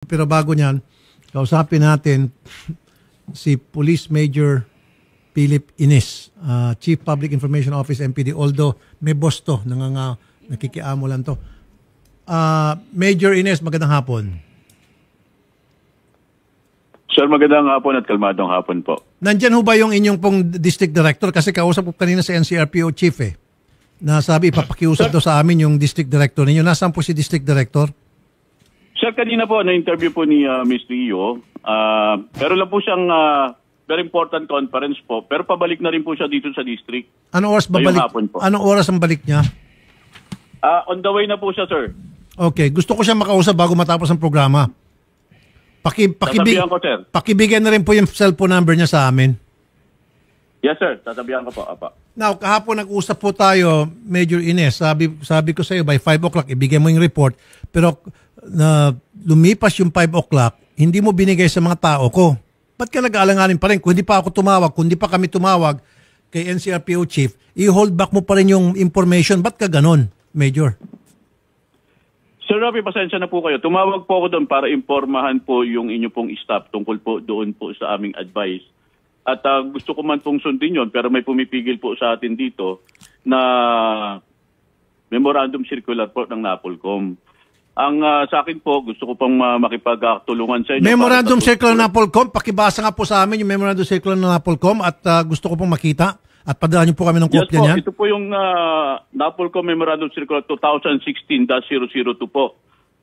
Pero bago niyan, kausapin natin si Police Major Philip Ines, Chief Public Information Office MPD, although may boss to, nakikiamo lang to. Major Ines, magandang hapon. Sir, magandang hapon at kalmadong hapon po. Nandyan ho ba yung inyong pong district director? Kasi kausap ko kanina sa NCRPO chief na sabi ipapakiusap daw sa amin yung district director ninyo. Nasaan po si district director? Sir, kanina po na-interview po ni Ms. Rio. Pero lang po siyang very important conference po. Pero pabalik na rin po siya dito sa district. Anong oras babalik? Anong oras ang balik niya? On the way na po siya, sir. Okay, gusto ko siya makausap bago matapos ang programa. Tatabihan ko, sir. Pakibigyan na rin po yung cellphone number niya sa amin. Yes, sir. Tatabihan ko po. Apa. Now, kahapon nag-usap po tayo, Major Ines. Sabi ko sa iyo, by 5 o'clock, ibigay mo yung report. Pero na lumipas yung 5 o'clock, hindi mo binigay sa mga tao ko. Ba't ka nag-aalanganin pa rin? Kung hindi pa ako tumawag, kung hindi pa kami tumawag kay NCRPO Chief, i-hold back mo pa rin yung information. Ba't ka ganon, Major? Sir Rafi, pasensya na po kayo. Tumawag po ako doon para informahan po yung inyo pong staff tungkol po doon po sa aming advice. At gusto ko man pong sundin yun, pero may pumipigil po sa atin dito na memorandum circular po ng NAPOLCOM. Ang sa akin po, gusto ko pong makipagtulungan sa inyo. Memorandum circular ng NAPOLCOM, pakibasa nga po sa amin yung memorandum circular ng NAPOLCOM at gusto ko pong makita. At padala niyo po kami ng kopya niyan. Yes po, ito po yung NAPOLCOM Memorandum Circular 2016-002 po.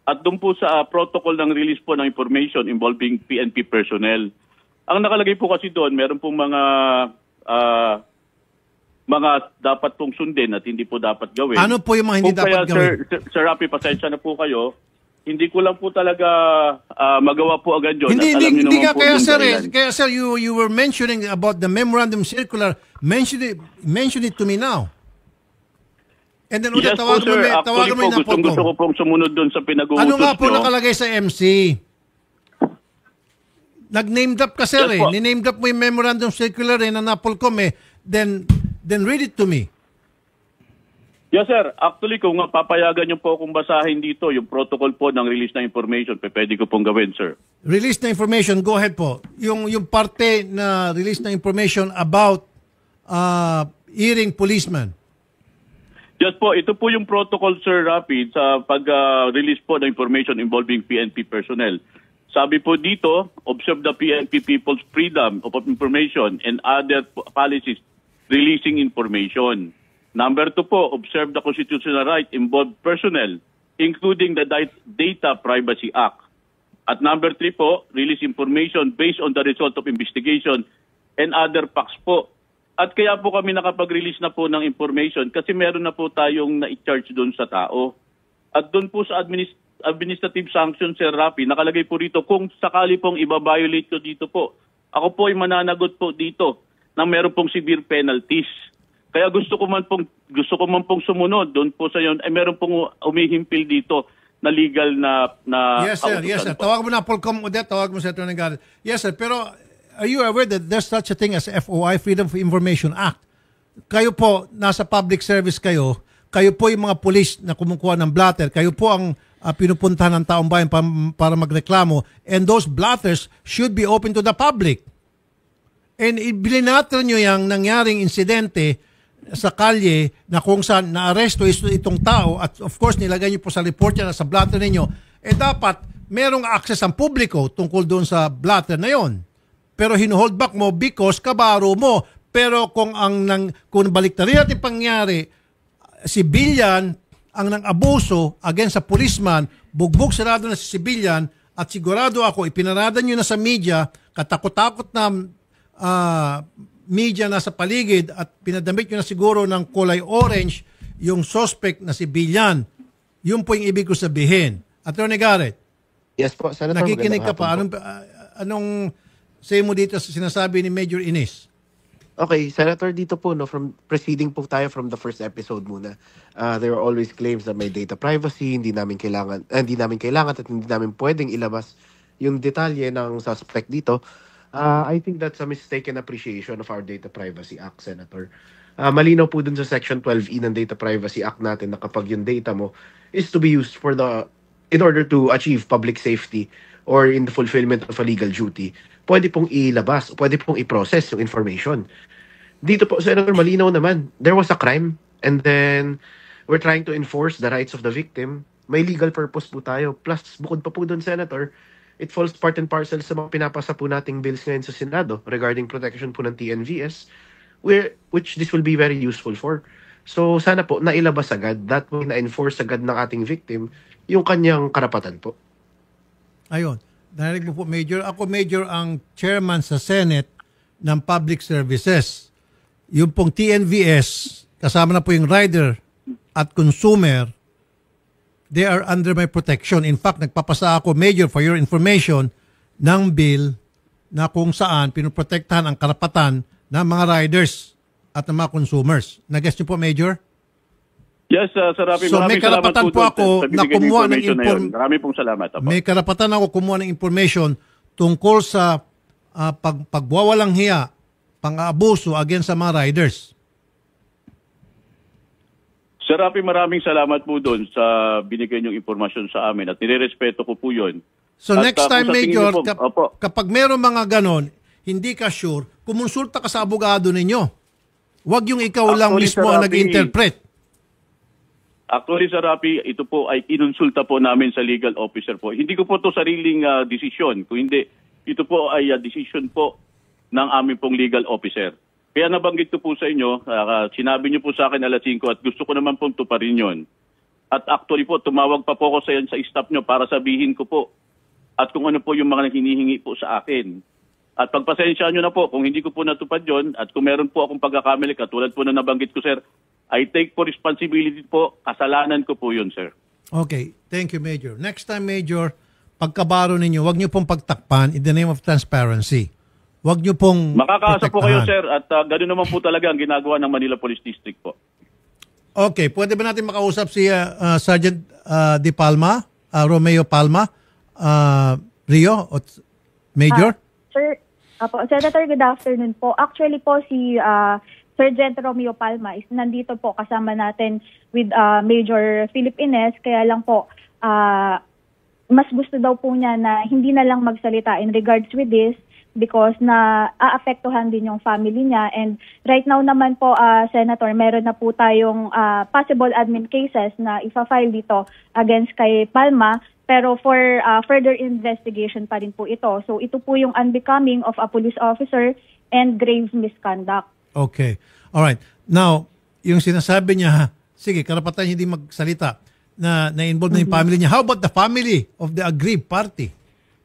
At doon po sa protocol ng release po ng information involving PNP personnel. Ang nakalagay po kasi doon, meron pong mga dapat pong sundin at hindi po dapat gawin. Ano po yung mga hindi dapat gawin? Sir Rafi, pasensya na po kayo. Hindi ko lang po talaga magawa po agad yun. Hindi ka kaya sir, you were mentioning about the memorandum circular. Mention it to me now. And then yes po sir, actually po gusto ko pong sumunod doon sa pinag-uutos nyo. Ano nga po nakalagay sa MC? Nag-name drop ka sir yes, Ni-name drop mo yung memorandum circular na NAPOLCOM Then read it to me. Yes, sir. Actually, kung papayagan niyo po akong basahin dito, yung protocol po ng release na information, pwede ko pong gawin, sir. Release na information, go ahead po. Yung parte na release na information about hearing policeman. Yes po, ito po yung protocol, Sir Rapid, sa pag-release po ng information involving PNP personnel. Sabi po dito, observe the PNP people's freedom of information and other policies releasing information. Number 2 po, observe the constitutional right involved personnel, including the Data Privacy Act. At number 3 po, release information based on the result of investigation and other facts po. At kaya po kami nakapag-release na po ng information kasi meron na po tayong na-charge doon sa tao. At doon po sa administrative sanction, Sir Rafi, nakalagay po rito kung sakali pong iba-violate ko dito po. Ako po ay mananagot po dito na meron pong severe penalties. Kaya gusto ko man pong sumunod doon po sa yon ay meron pong umihimpil dito na legal na Yes sir. Tawag mo na Polcom Odette, tawag mo sa Attorney Garrett. Yes sir, pero are you aware that there's such a thing as FOI, Freedom of Information Act? Kayo po nasa public service kayo po yung mga pulis na kumukuha ng blatter, kayo po ang pinupuntahan ng taong bayan para magreklamo, and those blatters should be open to the public. And ibinatran nyo yung nangyaring insidente sa kalye na kung saan na-aresto itong tao at of course nilagay niyo po sa report niya sa blatter ninyo, dapat merong access ang publiko tungkol doon sa blatter na yon. Pero hinuhold back mo because kabaro mo. Pero kung baliktarin natin pangyari, civilian ang nang-abuso against sa policeman, bugbog sarado na si civilian at sigurado ako, ipinarada nyo na sa media, katakot-takot na media na sa paligid at pinadamit nyo na siguro ng kulay orange yung suspect na si Bilyan. Yun po yung ibig ko sabihin. Attorney Garrett. Yes po, Senator. Nakikinig ka pa. Anong say mo dito sa sinasabi ni Major Ines? Okay, Senator, dito po, from proceeding po tayo from the first episode muna. There were always claims that may data privacy, hindi namin kailangan at hindi namin pwedeng ilabas yung detalye ng suspect dito. I think that's a mistaken appreciation of our Data Privacy Act, Senator. Malinaw po dun sa Section 12E ng Data Privacy Act natin na kapag yung data mo is to be used in order to achieve public safety or in the fulfillment of a legal duty, pwede pong ilabas, pwede pong i-process yung information. Dito po, Senator, malinaw naman. There was a crime and then we're trying to enforce the rights of the victim. May legal purpose po tayo. Plus, bukod pa po doon, Senator, it falls part and parcel sa mga pinapasa po nating bills ngayon sa Senado regarding protection po ng TNVS, which this will be very useful for. So, sana po, nailabas agad, that way na-enforce agad ng ating victim yung kanyang karapatan po. Ayun. Narinig mo po, Major. Ako, Major, ang chairman sa Senate ng Public Services. Yung pong TNVS, kasama na po yung rider at consumer, they are under my protection. In fact, nagpapasa ako, Major, for your information, ng bill na kung saan pinoprotektahan ang karapatan ng mga riders at ng mga consumers. Nag-guess niyo po, Major? Yes, Sir Rafi. So may karapatan po ako na kumuha ng information. Maraming pong salamat. May karapatan ako kumuha ng information tungkol sa pagwawalang hiya, pang-aabuso against sa mga riders. Sir Rafi, maraming salamat po doon sa binigay niyong impormasyon sa amin at nirerespeto ko po yun. So at, next time, Major, po, kapag meron mga ganon, hindi ka sure, kumonsulta ka sa abogado ninyo. Huwag yung ikaw lang mismo ang nag-interpret. Actually, Sir Rafi, ito po ay inonsulta po namin sa legal officer po. Hindi ko po ito sariling desisyon. Kung hindi, ito po ay decision po ng aming pong legal officer. Kaya nabanggit ko po sa inyo, sinabi niyo po sa akin alas 5 at gusto ko naman pong tuparin yun. At actually po, tumawag pa po ako sa staff niyo para sabihin ko po at kung ano po yung mga hinihingi po sa akin. At pagpasensya nyo na po kung hindi ko po natupad yun at kung meron po akong pagkakamali, katulad po na nabanggit ko, sir, I take po responsibility po. Kasalanan ko po yun, sir. Okay. Thank you, Major. Next time, Major, pagkabaro ninyo, huwag niyo pong pagtakpan in the name of transparency. Huwag niyo pong makakaasa po kayo, sir. At ganoon naman po talaga ang ginagawa ng Manila Police District po. Okay. Pwede ba natin makausap si Sergeant Di Palma, Romeo Palma, Rio, Major? Sir, Senator, good afternoon po. Actually po si Sergeant Romeo Palma is nandito po kasama natin with Major Philip Ines. Kaya lang po, mas gusto daw po niya na hindi na lang magsalita in regards with this because na aapektuhan din yung family niya. And right now naman po, Senator, meron na po tayong possible admin cases na ifa-file dito against kay Palma. Pero for further investigation pa rin po ito. So ito po yung unbecoming of a police officer and grave misconduct. Okay. All right. Now, yung sinasabi niya, sige, karapatan hindi magsalita na na-involve na yung family niya. How about the family of the aggrieved party?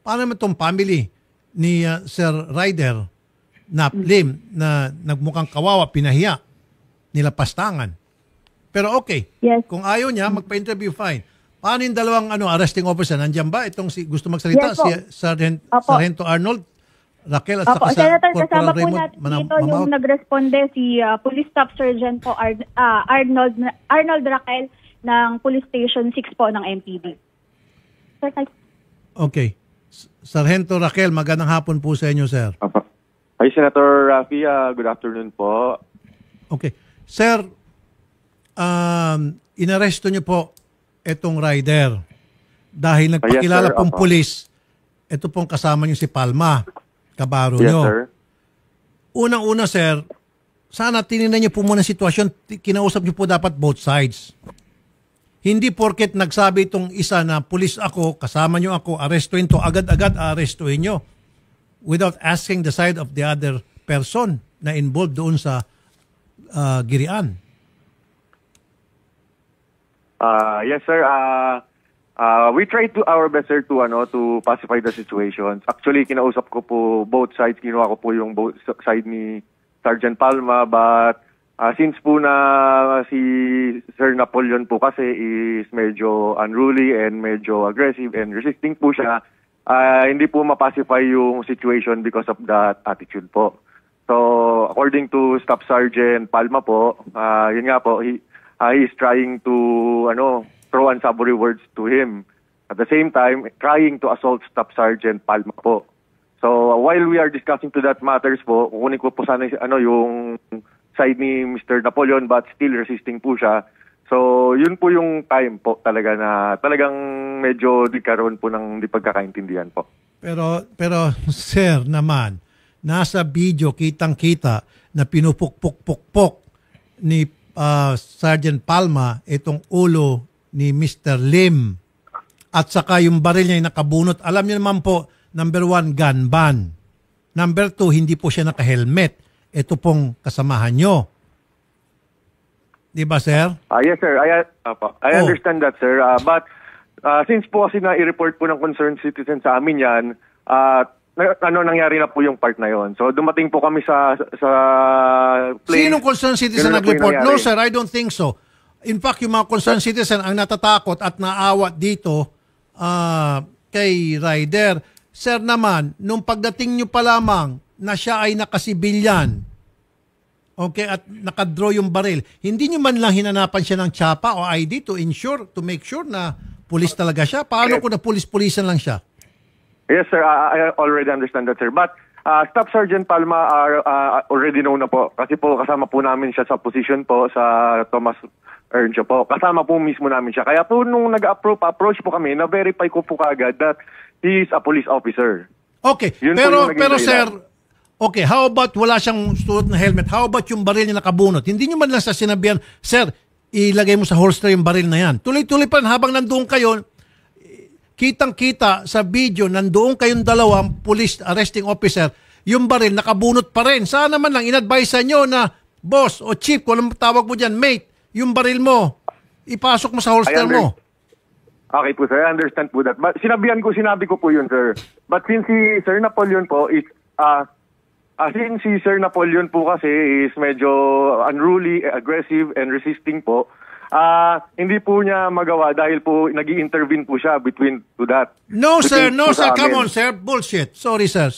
Paano naman itong family ni Sir Ryder na Lim na nagmukhang kawawa, pinahiya, nilapastangan? Pero okay. Yes. Kung ayaw niya, magpa-interview, fine. Paano yung dalawang arresting officer? Nandiyan ba itong gusto magsalita? Yes, si Sargento Arnold? Raquel at Opo, saka Senator, sa kasama Corporal po Raymond natin dito yung nagresponde si Police Staff Sergeant po Arnold Raquel ng Police Station 6 po ng MPD. Sir, okay. Sargento Raquel, magandang hapon po sa inyo, sir. Hi, Senator Rafi. Good afternoon po. Okay. Sir, inaresto niyo po itong rider dahil nagpakilala yes, pong pulis, ito pong kasama niyo si Palma, kabaro niyo. Yes, sir. Unang-una, sir, sana tinignan niyo po muna sitwasyon, kinausap niyo po dapat both sides. Hindi porket nagsabi itong isa na pulis ako, kasama niyo ako, arestuin to, agad-agad arestuin niyo without asking the side of the other person na involved doon sa girian. Yes, sir. We tried to our best, sir, to pacify the situation. Actually, kinausap ko po both sides. Kinuha ko po yung both side ni Sergeant Palma. But since po na si Sir Napoleon po kasi is medyo unruly and medyo aggressive and resisting po siya, hindi po mapacify yung situation because of that attitude po. So, according to Staff Sergeant Palma po, yun nga po, he is trying to throw unsavory words to him. At the same time, trying to assault Staff Sergeant Palma po. So while we are discussing to that matters po, kukunin ko po sana yung side ni Mr. Napoleon but still resisting po siya. So, yun po yung time po talaga na talagang medyo di karoon po ng di pagkakaintindihan po. Pero sir naman, nasa video kitang-kita na pinupukpuk-pukpok ni Sergeant Palma itong ulo ni Mr. Lim. At saka yung baril niya ay nakabunot. Alam niyo naman po, number 1, gun ban. Number 2, hindi po siya naka-helmet. Ito pong kasamahan nyo. Di ba, sir? Yes, sir. I understand that, sir. But since po kasi na-i-report po ng concerned citizen sa amin yan, nangyari na po yung part na yon. So dumating po kami sa place. Sinong concerned citizen nag-report? No, sir, I don't think so. In fact, yung mga concerned citizen ang natatakot at naawat dito kay Ryder. Sir naman, nung pagdating nyo pa lamang na siya ay nakasibilyan, okay, at nakadraw yung baril, hindi nyo man lang hinanapan siya ng tsapa o ID to make sure na pulis talaga siya? Paano kung na pulis-pulisan lang siya? Yes, sir. I already understand that, sir. But Staff Sergeant Palma already know na po. Kasi po kasama po namin siya sa position po sa Thomas Earnshaw po. Kasama po mismo namin siya. Kaya po nung nag-approach po kami, na-verify ko po kaagad that he is a police officer. Okay. Yun Pero sir, okay, how about wala siyang suot na helmet? How about yung baril niya nakabunot? Hindi niyo man lang sa sinabihan, sir, ilagay mo sa holster yung baril na yan. Tuloy-tuloy pa rin habang nandoon kayo, kitang-kita sa video, nandoon kayong dalawang police arresting officer, yung baril nakabunot pa rin. Sana man lang in-advise nyo na, boss o chief, kung anong tawag mo dyan, mate, yung baril mo, ipasok mo sa holster mo. Okay po, sir. I understand po that. But sinabi ko po yun, sir. But since si Sir Napoleon po is, since si Sir Napoleon po kasi is medyo unruly, aggressive, and resisting po, hindi po niya magawa dahil po nag-i-intervene po siya between to that. No, sir. Come on, sir. Bullshit. Sorry, sir.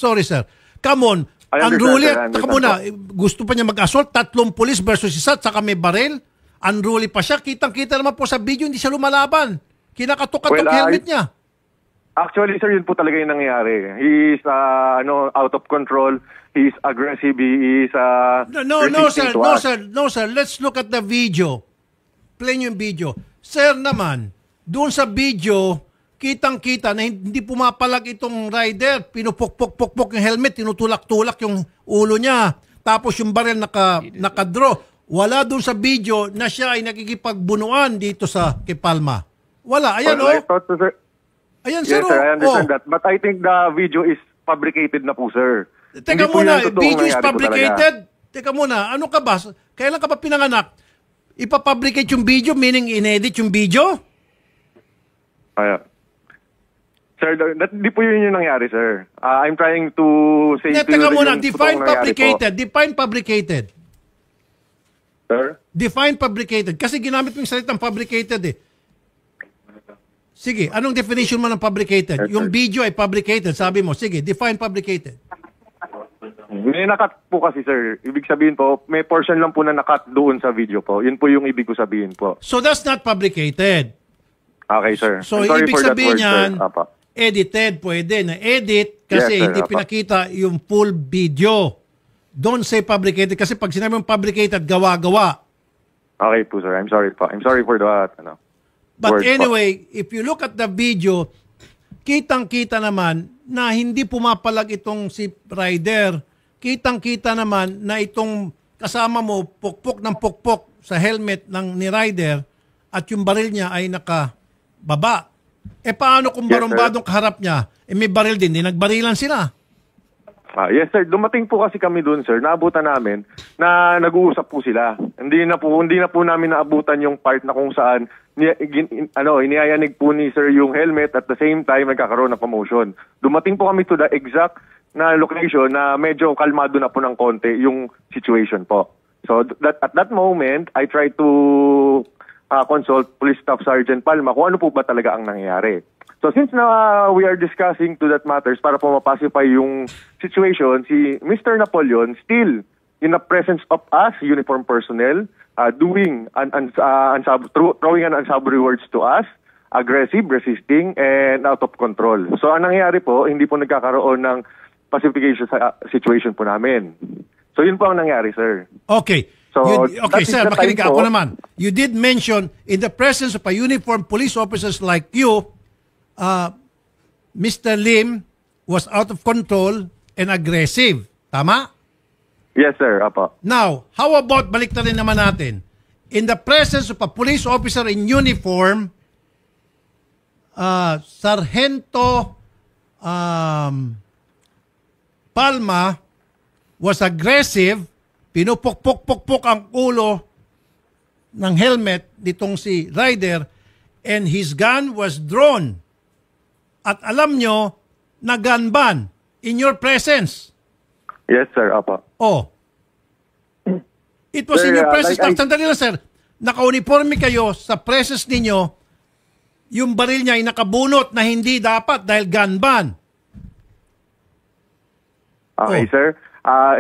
Come on. Unruly. Taka muna. Gusto pa niya mag-assault. 3 police versus isa. Saka may baril. Unruly pa siya. Kitang-kita naman po sa video. Hindi siya lumalaban. Kinakatok-katok helmet niya. Actually, sir, yun po talaga yung nangyayari. He is out of control. He is aggressive. He is No, sir. Let's look at the video. Play nyo yung video. Sir naman, doon sa video, kitang-kita na hindi pumapalag itong rider. Pinupok-pok-pok yung helmet, tinutulak-tulak yung ulo niya. Tapos yung baril nakadraw. Wala doon sa video na siya ay nakikipagbunuan dito sa kay Palma. Wala. Ayan, Ayan, sir. Yes, sir, I understand that. But I think the video is fabricated na po, sir. Teka muna, video is fabricated? Teka muna, ano ka ba? Kailan ka ba pinanganak? Ipapublicate yung video, meaning inedit yung video? Sir, di po yun yung nangyari, sir. I'm trying to say to you... Teka muna, define fabricated. Define fabricated. Sir? Define fabricated. Kasi ginamit mo yung salitang fabricated eh. Sige, anong definition mo ng fabricated? Yung video ay fabricated, sabi mo. Sige, define fabricated. May nakat po kasi, sir. Ibig sabihin po, may portion lang po na nakat doon sa video po. Yun po yung ibig ko sabihin po. So that's not fabricated. Okay, sir. So ibig sabihin yan, edited, pwede na edit kasi yes, sir, hindi pinakita yung full video. Don't say fabricated kasi pag sinabi mong fabricated, gawa-gawa. Okay po, sir. I'm sorry po. I'm sorry for that. But anyway, if you look at the video, kitang-kita naman na hindi pumapalag itong si Ryder. Kitang-kita naman na itong kasama mo, pukpok ng pukpok sa helmet ng ni Ryder at yung baril niya ay nakababa. Paano kung barumbadong kaharap niya? May baril din, nagbarilan sila. Yes, sir. Dumating po kasi kami doon, sir. Naabutan namin na nag-uusap po sila. Hindi na po namin naabutan yung part na kung saan iniyayanig po ni sir yung helmet at the same time nagkakaroon ng commotion. Dumating po kami to the exact na location na medyo kalmado na po ng konti yung situation po. So at that moment, I tried to consult Police Staff Sergeant Palma kung ano po ba talaga ang nangyayari. So since we are discussing to that matters para po mapacify yung situation, si Mr. Napoleon still in the presence of us, uniformed personnel, doing throwing an unsavory words to us, aggressive, resisting, and out of control. So ang nangyayari po, hindi po nagkakaroon ng pacification sa situation po namin. So yun po ang nangyari, sir. Okay. So, Okay, that is sir, the makinig time ako po. naman. You did mention, in the presence of a uniformed police officers like you, Mr. Lim was out of control and aggressive. Tama? Yes, sir. Apo. Now, how about, balik na rin naman natin, in the presence of a police officer in uniform, Sargento Palma was aggressive, pinupok-pok-pok-pok ang ulo ng helmet nitong si Ryder, and his gun was drawn. At alam nyo na gun ban in your presence. Yes, sir. Apo. Oh. It was Sir, in your presence. like Sandali lang, sir. Naka-uniforme kayo sa presence ninyo. Yung baril niya ay nakabunot na hindi dapat dahil gun ban. Okay, Oh. sir.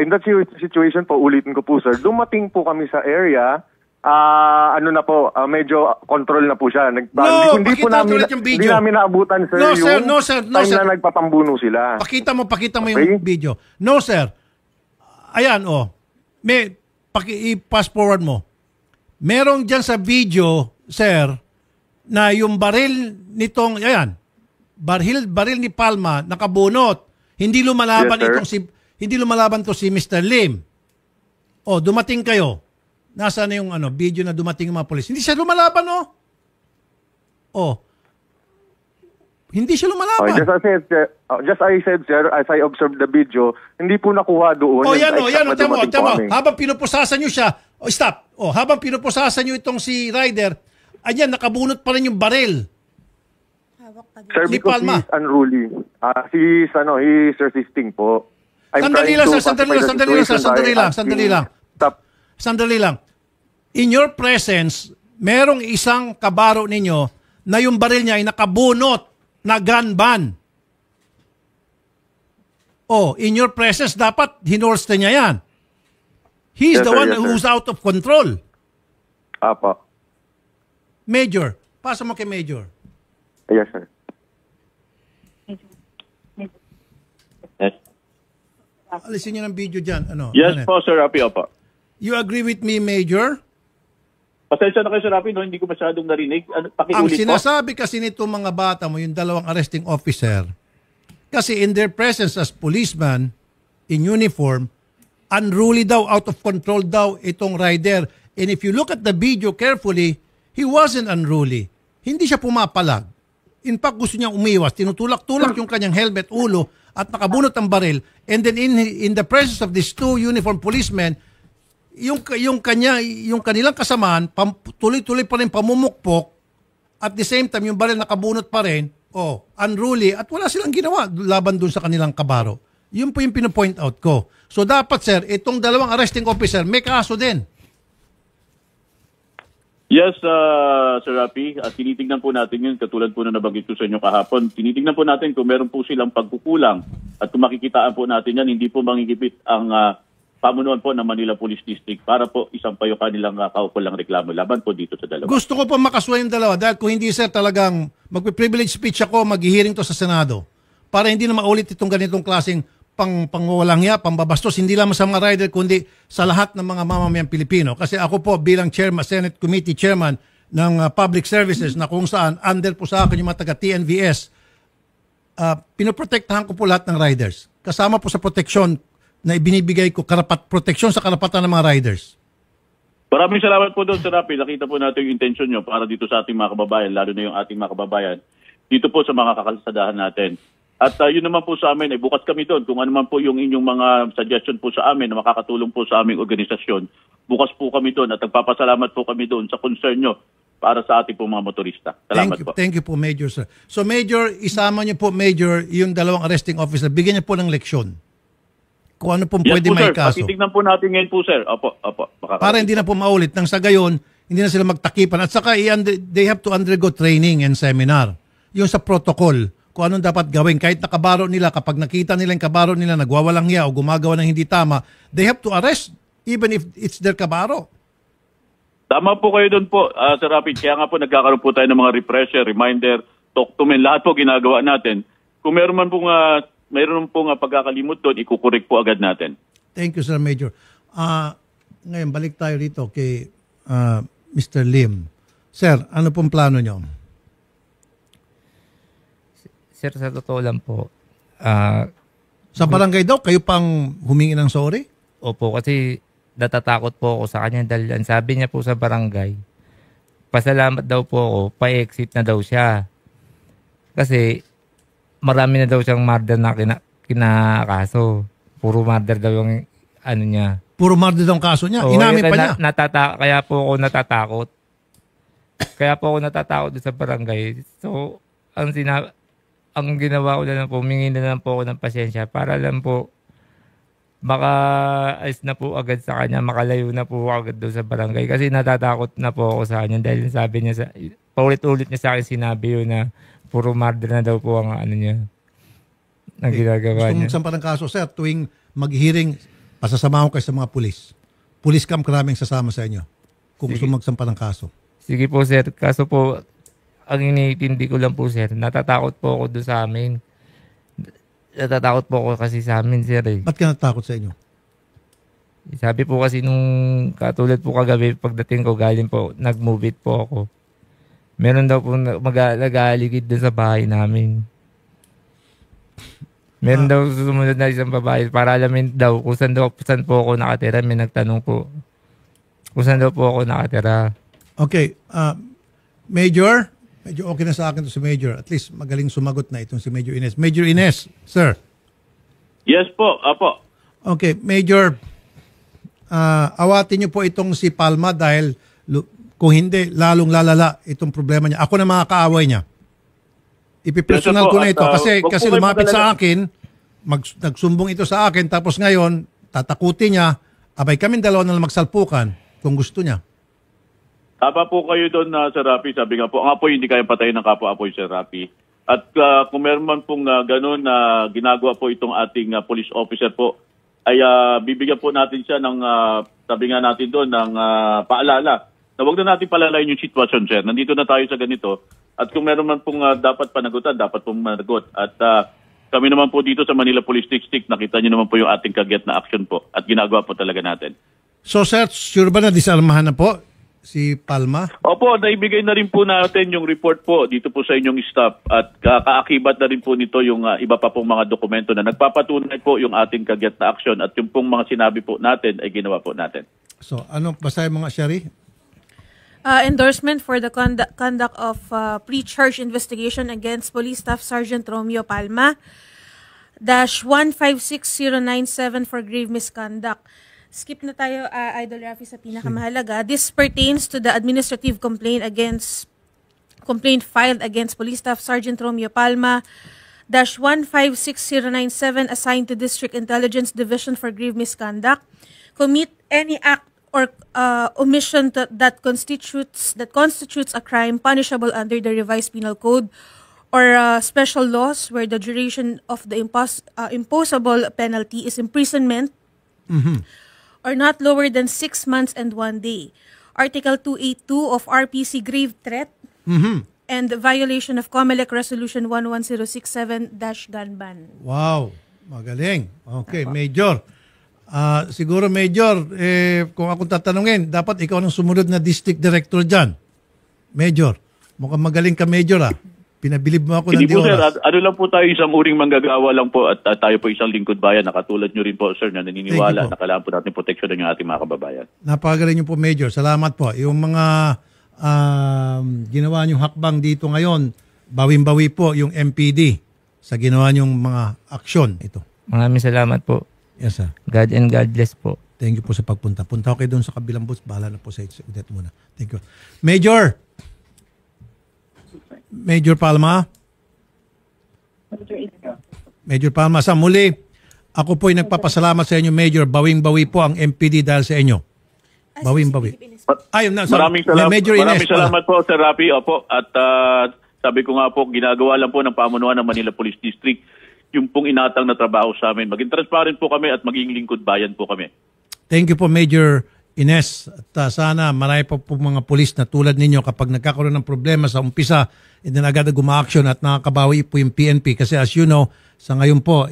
In that situation po, ulitin ko po, sir, dumating po kami sa area, medyo control na po siya. No, pakita ulit yung video. Hindi namin naabutan, sir, No, sir, yung no, sir, no, time sir. na nagpapambuno sila. Pakita mo Okay. yung video. No, sir. Ayan, oh. I-fast forward mo. Merong dyan sa video, sir, na yung baril nitong, ayan, baril ni Palma nakabunot. Hindi lumalaban Yes, sir. hindi lumalaban to si Mr. Lim. Oh, dumating kayo. Nasaan na yung video na dumating yung mga polis? Hindi siya lumalaban, oh. Oh. Hindi siya lumalaban. Okay, just I said, sir, as I observed the video, hindi po nakuha doon. Oh, yan, Exact na tamo. dumating po kami. Habang pinupusasan nyo siya, stop. Oh, habang pinupusasan nyo itong si Ryder, ayan, nakabunot pa rin yung baril. Sir, Ni because Palma. he's unruly. He's resisting po. Sandali lang, sandali lang. Stop. Sandali lang. In your presence, merong isang kabaro ninyo na yung baril niya ay nakabunot na gun ban. Oh, in your presence, dapat hinolster niya yan. He's Yes, the sir, one yes, sir. who's out of control. Apo. Major, pasa mo kay Major. Yes, sir. Yes, Alisin niyo ng video dyan. yes Janet. po, Sir Rapi. Opo. You agree with me, Major? Pasensya na kayo, Sir Rapi, no? Hindi ko masyadong narinig. Ang Pakiulit po. sinasabi kasi nito mga bata mo, yung dalawang arresting officer, kasi in their presence as policeman in uniform, unruly daw, out of control daw itong rider. And if you look at the video carefully, he wasn't unruly. Hindi siya pumapalag. In fact, gusto niyang umiwas. Tinutulak-tulak yung kanyang helmet, ulo, at nakabunot ang baril. And then in the presence of these two uniformed policemen, yung kanilang kasamaan, tuloy-tuloy pa rin pamumukpok, at the same time, yung baril nakabunot pa rin, unruly, at wala silang ginawa laban dun sa kanilang kabaro. Yun po yung pinapoint out ko. So dapat, sir, itong dalawang arresting officer, may kaso din. Yes, Sir Rapi. Tinitignan po natin yun, katulad po na nabanggit ko sa inyo kahapon. Tinitignan po natin kung meron po silang pagkukulang. At kung makikitaan po natin yan, hindi po mangigipit ang pamunuan po ng Manila Police District para po isang payo kanilang kaukulang reklamo laban po dito sa dalawa. Gusto ko po makasuha yung dalawa dahil kung hindi, sir, talagang magpe-privilege speech ako, mag-hearing to sa Senado para hindi na maulit itong ganitong klaseng pangwawalang hiya, pambabastos, hindi lamang sa mga rider kundi sa lahat ng mga mamamayang Pilipino. Kasi ako po bilang chairman, Senate Committee Chairman ng Public Services na kung saan under po sa akin yung mga taga-TNVS, pinoprotektahan ko po lahat ng riders. Kasama po sa proteksyon na ibinibigay ko, proteksyon sa karapatan ng mga riders. Maraming salamat po doon, Sir Rapi. Nakita po natin yung intention nyo para dito sa ating mga kababayan, lalo na yung ating mga kababayan, dito po sa mga kakalsadahan natin. At yun naman po sa amin, bukas kami doon. Kung ano man po yung inyong mga suggestion po sa amin na makakatulong po sa aming organisasyon, bukas po kami doon at nagpapasalamat po kami doon sa concern nyo para sa ating po mga motorista. Salamat po. Thank you po, Major, sir. So, Major, isama niyo po, Major, yung dalawang arresting officer. Bigyan niyo po ng leksyon. Kung ano po pwede po, may sir. kaso. Titignan po natin ngayon po, sir. Opo. Para hindi na po maulit. Nang sa gayon, hindi na sila magtakipan. At saka, they have to undergo training and seminar. Yung sa protocol, kung anong dapat gawin. Kahit nakabaro nila, kapag nakita nila yung kabaro nila, nagwawalang hiya o gumagawa ng hindi tama, they have to arrest even if it's their kabaro. Tama po kayo doon po, Sir Rapi. Kaya nga po nagkakaroon po tayo ng mga refresher, reminder, talk to men. Lahat po ginagawa natin. Kung meron man pong pagkakalimot doon, ikukorek po agad natin. Thank you, Sir Major. Ngayon, balik tayo dito kay Mr. Lim. Sir, ano pong plano nyo? Sir, sa totoo lang po, Sa barangay daw, kayo pang humingi ng sorry? opo, kasi natatakot po ako sa kanya dahil ang sabi niya po sa barangay, pasalamat daw po ako, pa-exit na daw siya. Kasi marami na daw siyang murder na kinakaso. Puro murder daw yung ano niya. Puro murder daw ang kaso niya. Oo, Inamin pa niya. Kaya po ako natatakot. Kaya po ako natatakot doon sa barangay. So, ang ginawa ko na lang po, humingi na lang po ako ng pasensya para lang po baka ayos na po agad sa kanya, makalayo na po agad doon sa barangay. Kasi natatakot na po ako sa kanya dahil sabi niya, paulit-ulit niya sa akin sinabi yun na puro murder na daw po ang ano niya, ang ginagawa Gusto niya. mong magsampa ng kaso, sir, tuwing mag-hearing, pasasamahan ko kayo sa mga pulis. Pulis cam karaming sasama sa inyo kung gusto mong magsampa ng kaso. Sige po sir, kaso po, ang iniintindi ko lang po sir, natatakot po ako doon sa amin. Natatakot po ako kasi sa amin sir eh. Ba't ka natakot sa inyo? Sabi po kasi nung katulad po kagabi, pagdating ko galing po, nag-move it po ako. Meron daw po nag-aaligid doon sa bahay namin. Meron daw sumunod na isang babae para alamin daw kung saan po ako nakatira. May nagtanong po kung saan daw po ako nakatira. Okay, Major, medyo okay na sa akin to si Major. At least magaling sumagot na itong si Major Ines. Major Ines, sir. Yes po, apo. Okay, Major, awatin niyo po itong si Palma dahil kung hindi, lalong lalala itong problema niya. Ako na makakaaway niya. Ipipersonal Yes, ko na at, ito wag kasi po kayo lumapit mag-alala. sa akin, nagsumbong ito sa akin, tapos ngayon, tatakutin niya, abay kaming dalawa na lang magsalpukan kung gusto niya. Tama po kayo doon na Sir Rafi, sabi nga po, ang apoy hindi kaya patayin ng kapwa-apoy Sir Rafi. At kung meron man pong ganun na ginagawa po itong ating police officer po, ay bibigyan po natin siya ng, sabi nga natin doon, ng paalala. Na huwag na natin palalayin yung sitwasyon, sir. Nandito na tayo sa ganito. At kung meron man pong dapat panagutan, dapat pong managot. At kami naman po dito sa Manila Police District, nakita niyo naman po yung ating kagyat na action po. At ginagawa po talaga natin. So sir, sure ba na disarmahan na po si Palma? Opo, naibigay na rin po natin yung report po dito po sa inyong staff. At kaakibat na rin po nito yung iba pa pong mga dokumento na nagpapatunay po yung ating kagyat na action. At yung pong mga sinabi po natin ay ginawa po natin. So ano, basahin mga Shari? Endorsement for the conduct of pre-charge investigation against Police Staff Sergeant Romeo Palma -156097 for grave misconduct. Skip na tayo, Idol Rafi, sa pinakamahalaga. This pertains to the administrative complaint filed against Police Staff Sergeant Romeo Palma -156097 assigned to District Intelligence Division for grave misconduct. Commit any act or omission that constitutes a crime punishable under the revised penal code or special laws where the duration of the imposable penalty is imprisonment or not lower than 6 months and 1 day. Article 282 of RPC grave threat and the violation of COMELEC Resolution 11067-gun ban. Wow, magaling. Okay, Major. Siguro Major, kung akong tatanungin, dapat ikaw ang sumunod na district director dyan. Major, mukhang magaling ka Major Pinabilib mo ako ng Hindi po sir, oras. ano lang po tayo, isang uring manggagawa lang po at tayo po isang lingkod bayan. Nakatulad nyo rin po sir na naniniwala Thank you po. na kailangan po natin proteksyon ng ating mga kababayan. Napakagaling niyo po Major. Salamat po. Yung mga ginawa niyong hakbang dito ngayon, bawing-bawi po yung MPD sa ginawa niyong mga aksyon ito. Maraming salamat po. Yes sir. God and God bless po. Thank you po sa pagpunta. Punta ko kayo doon sa kabilang booth. Bahala na po sa Odette muna. Thank you. Major Palma. Major Palma, sa muli, ako po ay nagpapasalamat sa inyo, Major. Bawing-bawi po ang MPD dahil sa inyo. Bawing-bawi. Ayun na. Maraming salamat, Major Ines maraming salamat po Sir Rafi. Opo, at sabi ko nga po, ginagawa lang po ng pamunuan ng Manila Police District yung pong inatang na trabaho sa amin. Maging transparent po kami at maging lingkod bayan po kami. Thank you po, Major Ines. At sana marami po mga pulis na tulad ninyo kapag nagkakaroon ng problema sa umpisa, and then agad guma-action at nakakabawi po yung PNP. Kasi as you know, sa ngayon po,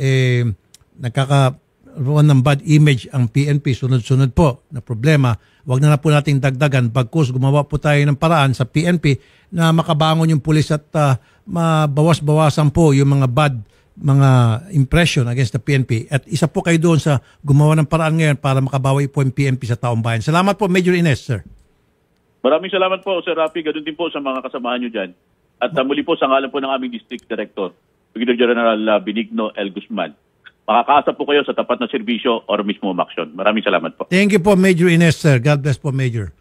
magkaroon ng bad image ang PNP sunod-sunod po na problema. Huwag na po nating dagdagan bagkus gumawa po tayo ng paraan sa PNP na makabangon yung pulis at mabawas-bawasan po yung mga bad mga impression against the PNP. At isa po kayo doon sa gumawa ng paraan ngayon para makabawi po yung PNP sa taong bayan. Salamat po, Major Ines, sir. Maraming salamat po, Sir Rafi. Ganun din po sa mga kasamahan nyo dyan. At muli po sa ngalan po ng aming District Director, Brigadier General Benigno L. Guzman. Makakaasa po kayo sa tapat na serbisyo or mismo umaksyon. Maraming salamat po. Thank you po, Major Ines, sir. God bless po, Major.